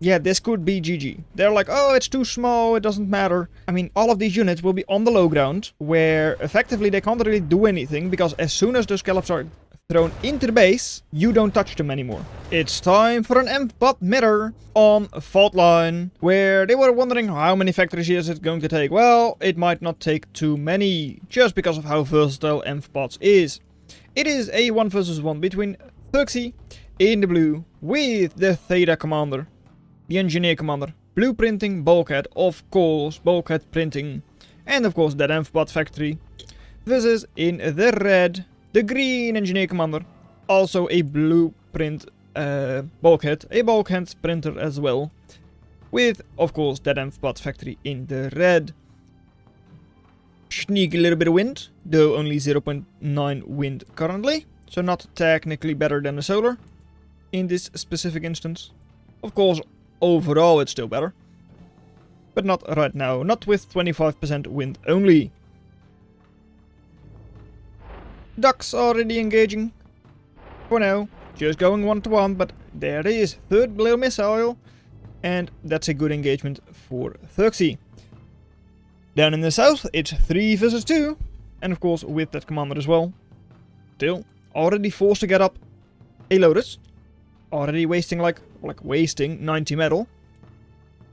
yeah, this could be GG. They're like, oh, it's too small, it doesn't matter. I mean, all of these units will be on the low ground, where effectively they can't really do anything, because as soon as those scallops are thrown into the base, you don't touch them anymore. It's time for an Empbot mirror on Fault Line, where they were wondering how many factories is it going to take. Well, it might not take too many, just because of how versatile Empbots is. It is a 1 versus 1 between Therxyy in the blue with the Theta Commander, the Engineer Commander, blueprinting, bulkhead, of course, bulkhead printing, and of course that Empbot factory, versus in the red, the green Engineer Commander, also a blueprint bulkhead, a bulkhead printer as well, with of course that Empbot factory in the red. Sneaky little bit of wind, though only 0.9 wind currently, so not technically better than the solar in this specific instance. Of course, overall it's still better, but not right now, not with 25% wind only. Ducks already engaging. For now, just going 1-to-1, but there it is, third little missile, and that's a good engagement for Therxyy. Down in the south, it's 3 versus 2, and of course with that commander as well. Still, already forced to get up a Lotus. Already wasting wasting 90 metal.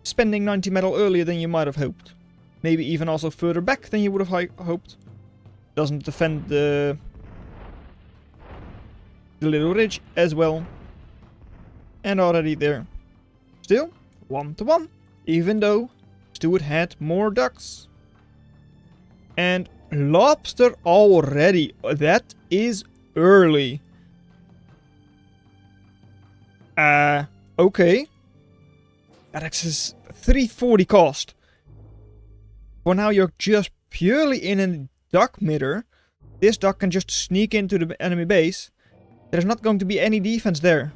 Spending 90 metal earlier than you might have hoped. Maybe even also further back than you would have hoped. Doesn't defend the little ridge as well. And already there. Still, 1-to-1, even though Stuart had more ducks. And lobster already. That is early. Okay. That is 340 cost. For now you're just purely in a duck mirror. This duck can just sneak into the enemy base. There's not going to be any defense there.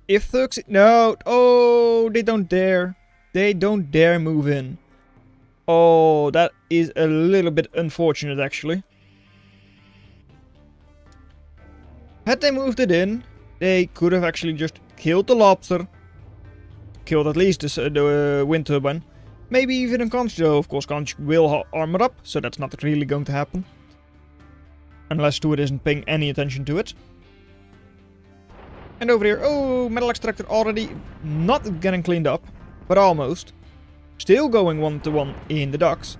If Therxyy... No! Oh, they don't dare. They don't dare move in. Oh, that is a little bit unfortunate actually. Had they moved it in, they could have actually just killed the lobster. Killed at least the wind turbine. Maybe even a conch, though of course conch will armor up, so that's not really going to happen. Unless Stuart isn't paying any attention to it. And over here, oh, metal extractor already not getting cleaned up, but almost. Still going 1-to-1 in the docks.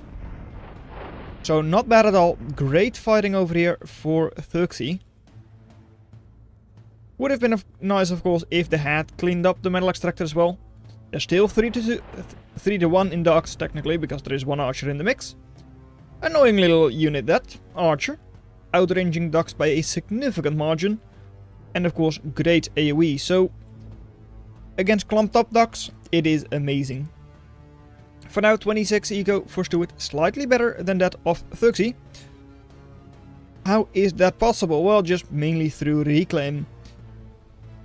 So not bad at all. Great fighting over here for Therxyy. Would have been nice, of course, if they had cleaned up the metal extractor as well. There's still 3-to-1 in docks, technically, because there is one archer in the mix. Annoying little unit that, archer. Outranging docks by a significant margin. And of course, great AoE. So, against clumped up docks, it is amazing. For now, 26 eco for Stuart, slightly better than that of Therxyy. How is that possible? Well, just mainly through reclaim.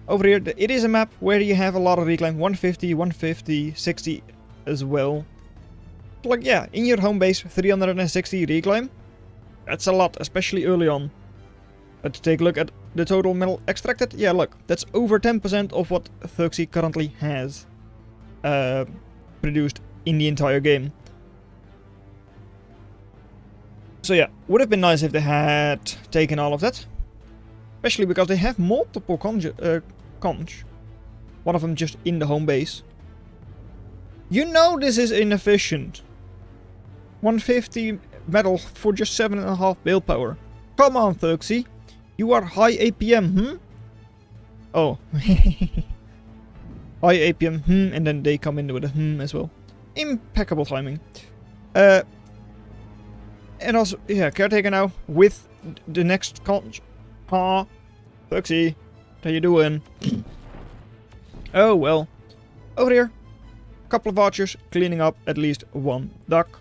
Over here, it is a map where you have a lot of reclaim. 150, 150, 60 as well. Like, yeah, in your home base, 360 reclaim. That's a lot, especially early on. Let's take a look at the total metal extracted. Yeah, look, that's over 10% of what Therxyy currently has produced in the entire game. So yeah, would have been nice if they had taken all of that. Especially because they have multiple conch. One of them just in the home base. You know this is inefficient. 150 metal for just 7.5 build power. Come on, Therxyy. You are high APM, Oh. High APM, and then they come in with a as well. Impeccable timing. And also, yeah, caretaker now with the next conch. Therxyy, how you doing? Oh well. Over here, a couple of archers cleaning up at least one duck.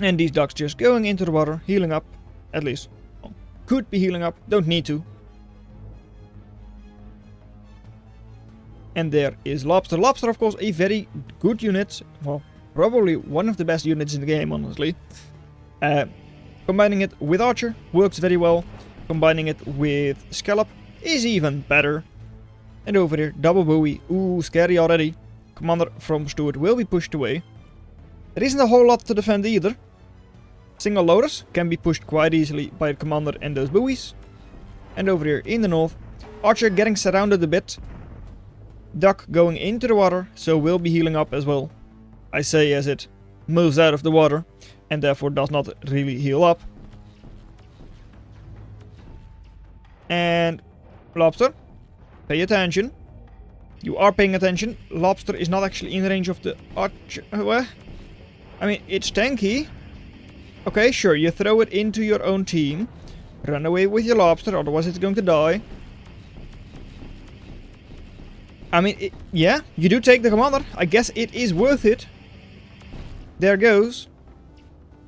And these ducks just going into the water, healing up, at least. Well, could be healing up, don't need to. And there is Lobster. Lobster, of course, a very good unit. Well, probably one of the best units in the game, honestly. Combining it with Archer works very well. Combining it with Scallop is even better. And over here, double buoy. Ooh, scary already. Commander from Stuart will be pushed away. There isn't a whole lot to defend either. Single loaders can be pushed quite easily by the commander and those buoys. And over here in the north, Archer getting surrounded a bit. Duck going into the water, so will be healing up as well. I say as it moves out of the water and therefore does not really heal up. And Lobster, pay attention. You are paying attention. Lobster is not actually in range of the Archer. I mean, it's tanky. Okay, sure, you throw it into your own team. Run away with your Lobster, otherwise it's going to die. I mean, yeah, you do take the commander. I guess it is worth it. There goes.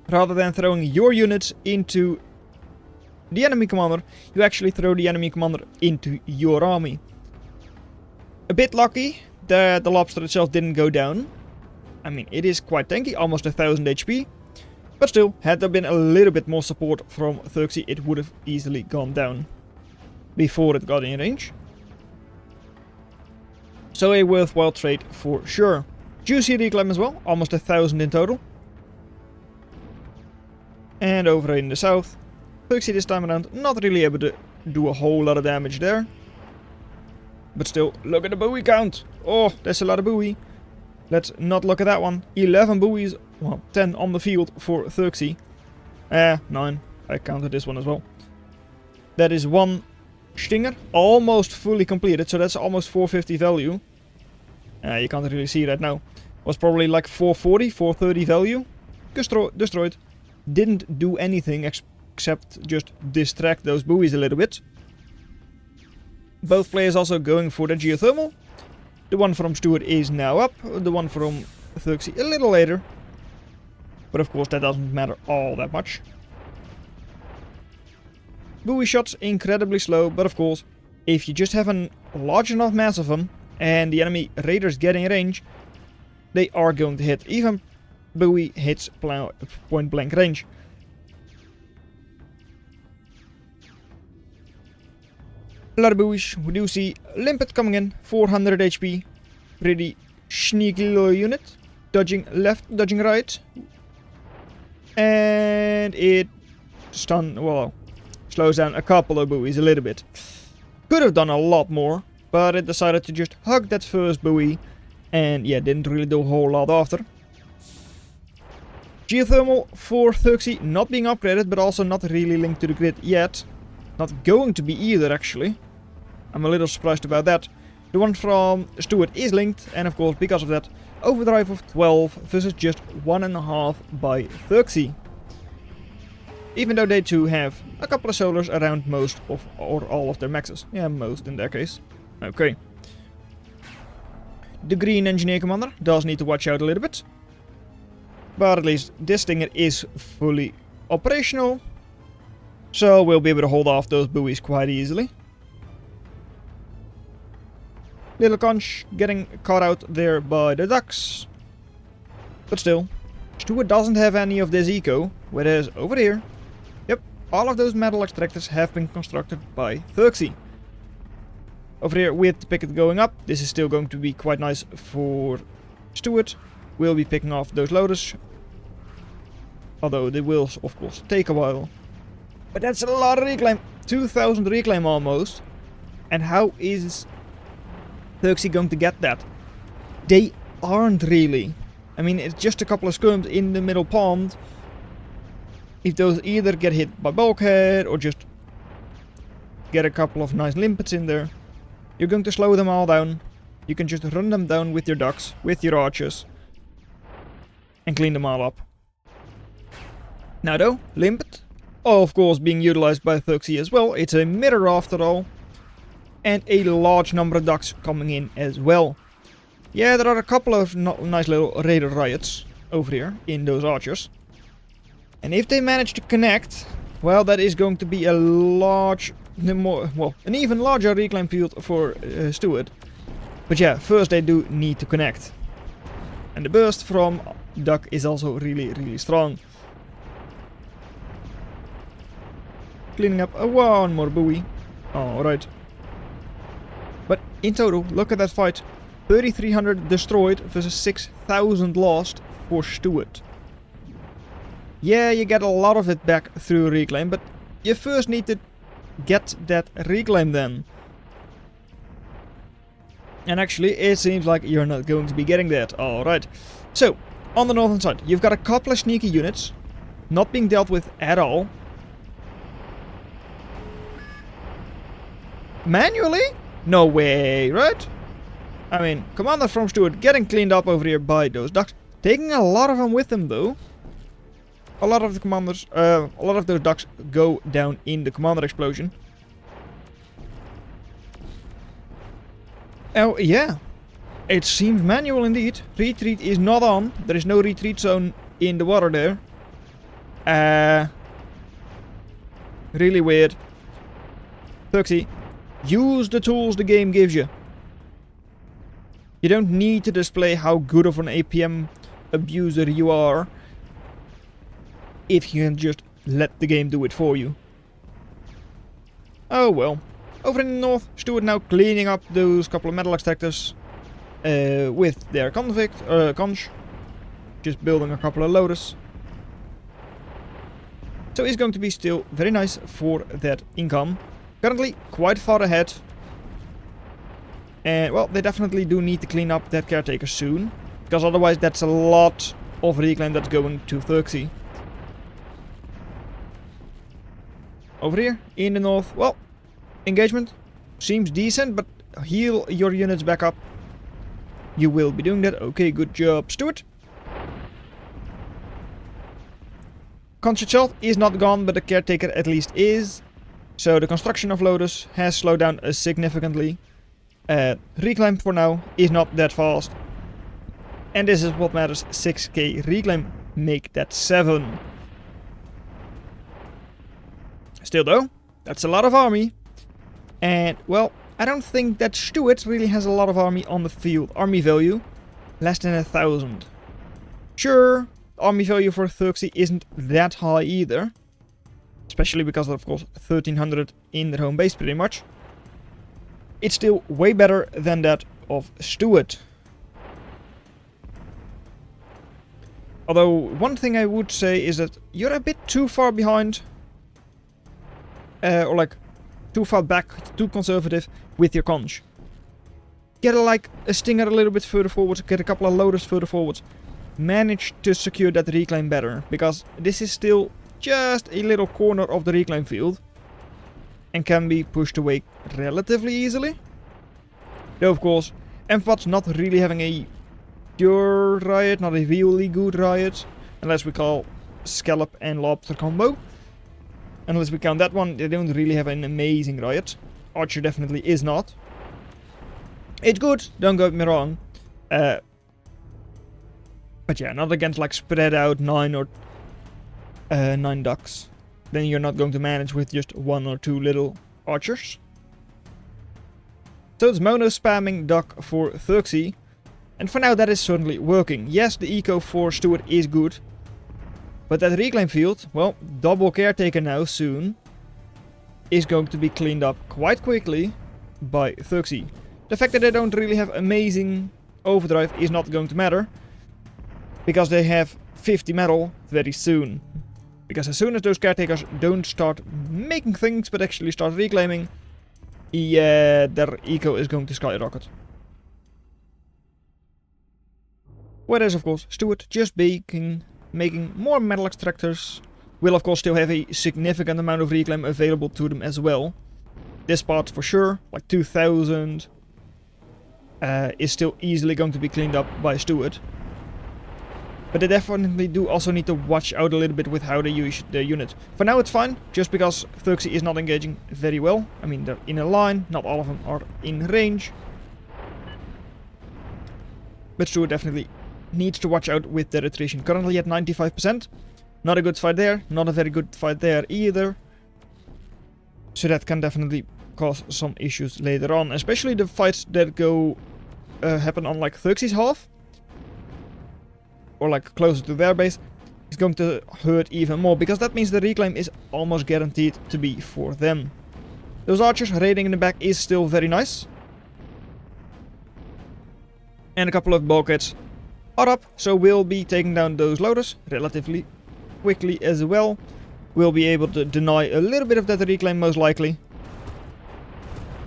Rather than throwing your units into the enemy commander, you actually throw the enemy commander into your army. A bit lucky that the Lobster itself didn't go down. I mean, it is quite tanky, almost 1000 HP. But still, had there been a little bit more support from Therxyy, it would have easily gone down before it got in range. So a worthwhile trade for sure. Juicy reclaim as well, almost 1000 in total. And over in the south, Therxyy this time around not really able to do a whole lot of damage there. But still, look at the buoy count. Oh, that's a lot of buoy. Let's not look at that one. 11 buoys, well, 10 on the field for Therxyy. 9. I counted this one as well. That is one Stinger, almost fully completed, so that's almost 450 value. You can't really see that now. Was probably like 440, 430 value. Destroyed. Didn't do anything except just distract those buoys a little bit. Both players also going for the geothermal. The one from Stuart is now up, the one from Therxyy a little later. But of course that doesn't matter all that much. Buoy shots incredibly slow, but of course, if you just have a large enough mass of them and the enemy raiders get in range, they are going to hit. Even buoy hits point blank range. A lot of buoys. We do see Limpet coming in, 400 HP. Pretty sneaky little unit. Dodging left, dodging right. And it slows down a couple of buoys a little bit. Could have done a lot more, but it decided to just hug that first buoy. And yeah, didn't really do a whole lot after. Geothermal for Therxyy not being upgraded, but also not really linked to the grid yet. Not going to be either, actually. I'm a little surprised about that. The one from Stuart is linked, and of course, because of that, overdrive of 12 versus just 1.5 by Therxyy. Even though they too have a couple of solars around most of or all of their maxes. Yeah, most in their case. Okay. The green engineer commander does need to watch out a little bit. But at least this Stinger is fully operational. So we'll be able to hold off those buoys quite easily. Little conch getting caught out there by the ducks. But still, Stuart doesn't have any of this eco, whereas over here, yep, all of those metal extractors have been constructed by Therxyy. Over here with the picket going up, this is still going to be quite nice for Stuart. We'll be picking off those loaders. Although they will, of course, take a while. But that's a lot of reclaim. 2000 reclaim almost. And how is Therxyy going to get that? They aren't really. I mean, it's just a couple of skirms in the middle pond. If those either get hit by bulkhead or just get a couple of nice limpets in there, you're going to slow them all down. You can just run them down with your ducks, with your archers, and clean them all up. Now though, limpet, of course being utilized by Therxyy as well. It's a mirror after all. And a large number of ducks coming in as well. Yeah, there are a couple of nice little raider riots over here in those archers. And if they manage to connect, well, that is going to be a large, an even larger reclaim field for Stuart. But yeah, first they do need to connect. And the burst from duck is also really, really strong. cleaning up one more buoy. Alright. But in total, look at that fight. 3,300 destroyed versus 6,000 lost for Stuart. Yeah, you get a lot of it back through reclaim, but you first need to get that reclaim then. And actually, it seems like you're not going to be getting that. Alright. So, on the northern side, you've got a couple of sneaky units. Not being dealt with at all. Manually? No way, right? I mean, Commander from Stuart getting cleaned up over here by those ducks. Taking a lot of them with them though. A lot of the commanders, a lot of those ducks go down in the commander explosion. Oh yeah, it seems manual indeed. Retreat is not on. There is no retreat zone in the water there. Really weird. Therxyy, use the tools the game gives you. You don't need to display how good of an APM abuser you are if you can just let the game do it for you. Oh well. Over in the north, Stuart now cleaning up those couple of metal extractors with their conch. Just building a couple of loaders. So it's going to be still very nice for that income. Currently quite far ahead. And well, they definitely do need to clean up that caretaker soon. Because otherwise that's a lot of reclaim that's going to Therxyy. Over here, in the north, well, engagement seems decent, but heal your units back up. You will be doing that. Okay, good job, Stuart. Conch itself is not gone, but the caretaker at least is. So the construction of loaders has slowed down significantly. Reclaim for now is not that fast. And this is what matters. 6k reclaim. Make that 7. Still though, that's a lot of army. And well, I don't think that Stuart really has a lot of army on the field. Army value, less than 1,000. Sure, army value for Therxyy isn't that high either. Especially because of course 1,300 in their home base pretty much. It's still way better than that of Stuart. Although one thing I would say is that you're a bit too far behind. Or like too far back, too conservative with your conch. Get like a stinger a little bit further forward, get a couple of loaders further forward. Manage to secure that reclaim better, because this is still just a little corner of the reclaim field. And can be pushed away relatively easily. Though of course, Empat's not really having a pure riot, not a really good riot. Unless we call Scallop and Lobster combo. Unless we count that one, they don't really have an amazing riot. Archer definitely is not. It's good, don't get me wrong. But yeah, not against like spread out 9 or 9 ducks. Then you're not going to manage with just 1 or 2 little archers. So it's mono spamming duck for Therxyy. And for now that is certainly working. Yes, the eco for Stuart is good. But that reclaim field, well, double caretaker now soon, is going to be cleaned up quite quickly by Therxyy. The fact that they don't really have amazing overdrive is not going to matter, because they have 50 metal very soon. Because as soon as those caretakers don't start making things, but actually start reclaiming, yeah, their eco is going to skyrocket. Whereas of course, Stuart just making more metal extractors will of course still have a significant amount of reclaim available to them as well. This part for sure, like 2,000, is still easily going to be cleaned up by Stuart. But they definitely do also need to watch out a little bit with how they use their unit. For now it's fine, just because Therxyy is not engaging very well. I mean, they're in a line, not all of them are in range. But Stuart definitely needs to watch out with their attrition. Currently at 95%. Not a good fight there, not a very good fight there either. So that can definitely cause some issues later on. Especially the fights that go happen on like Therxyy's half. Or like closer to their base. Is going to hurt even more. Because that means the reclaim is almost guaranteed to be for them. Those archers raiding in the back is still very nice. And a couple of bulkheads are up, so we'll be taking down those loaders relatively quickly as well. We'll be able to deny a little bit of that reclaim most likely.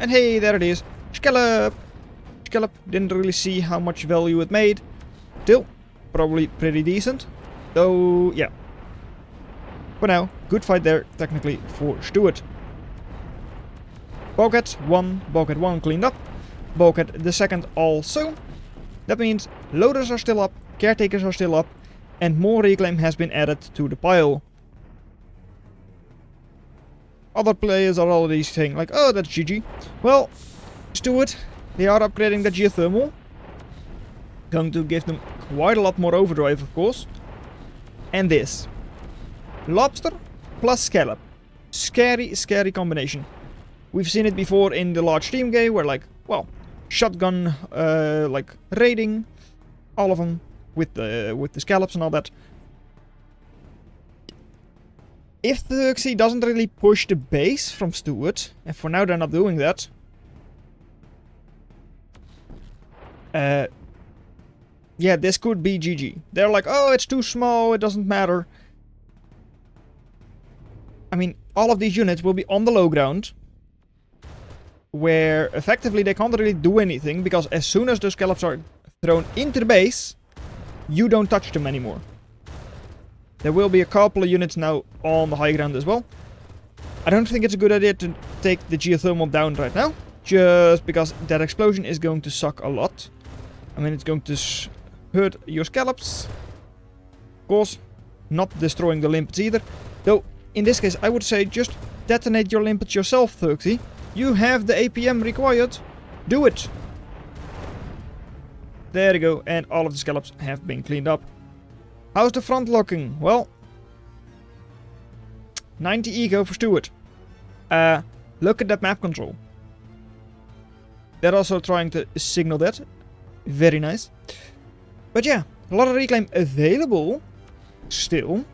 And hey, there it is. Scallop! Scallop, didn't really see how much value it made. Still, probably pretty decent. Though, yeah. For now, good fight there, technically, for Stuart. Bulkhead 1 cleaned up. Bulkhead the second also. That means loaders are still up, caretakers are still up, and more reclaim has been added to the pile. Other players are already saying like, oh, that's GG. Well, Stuart, they are upgrading the geothermal. Going to give them quite a lot more overdrive, of course. And this. Lobster plus scallop. Scary, scary combination. We've seen it before in the large team game where like, well, shotgun, like raiding, all of them with the scallops and all that. If the Therxyy doesn't really push the base from Stuart, and for now they're not doing that, yeah, this could be GG. They're like, oh, it's too small, it doesn't matter. I mean, all of these units will be on the low ground, where effectively they can't really do anything, because as soon as those scallops are thrown into the base, you don't touch them anymore. There will be a couple of units now on the high ground as well. I don't think it's a good idea to take the geothermal down right now, just because that explosion is going to suck a lot. I mean, it's going to hurt your scallops. Of course, not destroying the limpets either. Though, in this case, I would say just detonate your limpets yourself, Therxyy. You have the APM required. Do it. There you go, and all of the scallops have been cleaned up. How's the front looking? Well, 90 eco for Stuart. Look at that map control. They're also trying to signal that. Very nice. But yeah, a lot of reclaim available still.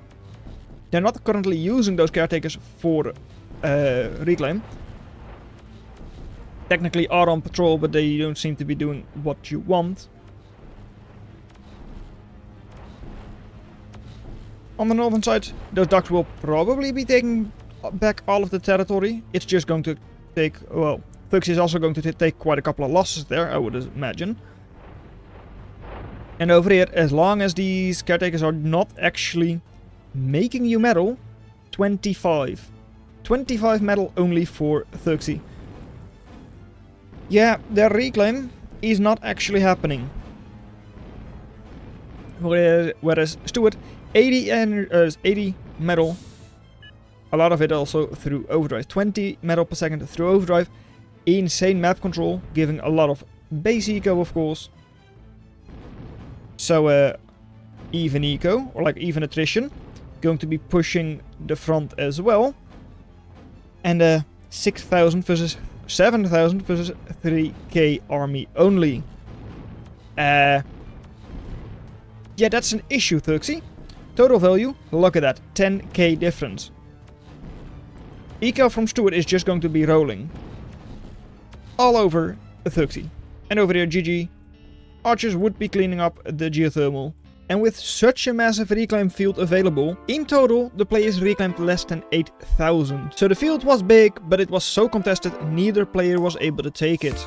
They're not currently using those caretakers for reclaim. Technically are on patrol, but they don't seem to be doing what you want. On the northern side, those ducks will probably be taking back all of the territory. It's just going to take, well, Therxyy is also going to take quite a couple of losses there, I would imagine. And over here, as long as these caretakers are not actually making you metal, 25. 25 metal only for Therxyy. Yeah, their reclaim is not actually happening. Whereas Stuart, 80 metal, a lot of it also through overdrive. 20 metal per second through overdrive. Insane map control, giving a lot of base eco, of course. So, even eco, or like even attrition, going to be pushing the front as well. And 6,000 versus 7,000 versus 3k army only. Yeah, that's an issue, Therxyy. Total value, look at that, 10k difference. Eco from Stuart is just going to be rolling all over Therxyy. And over here, GG. Archers would be cleaning up the geothermal. And with such a massive reclaim field available, in total the players reclaimed less than 8,000. So the field was big, but it was so contested neither player was able to take it.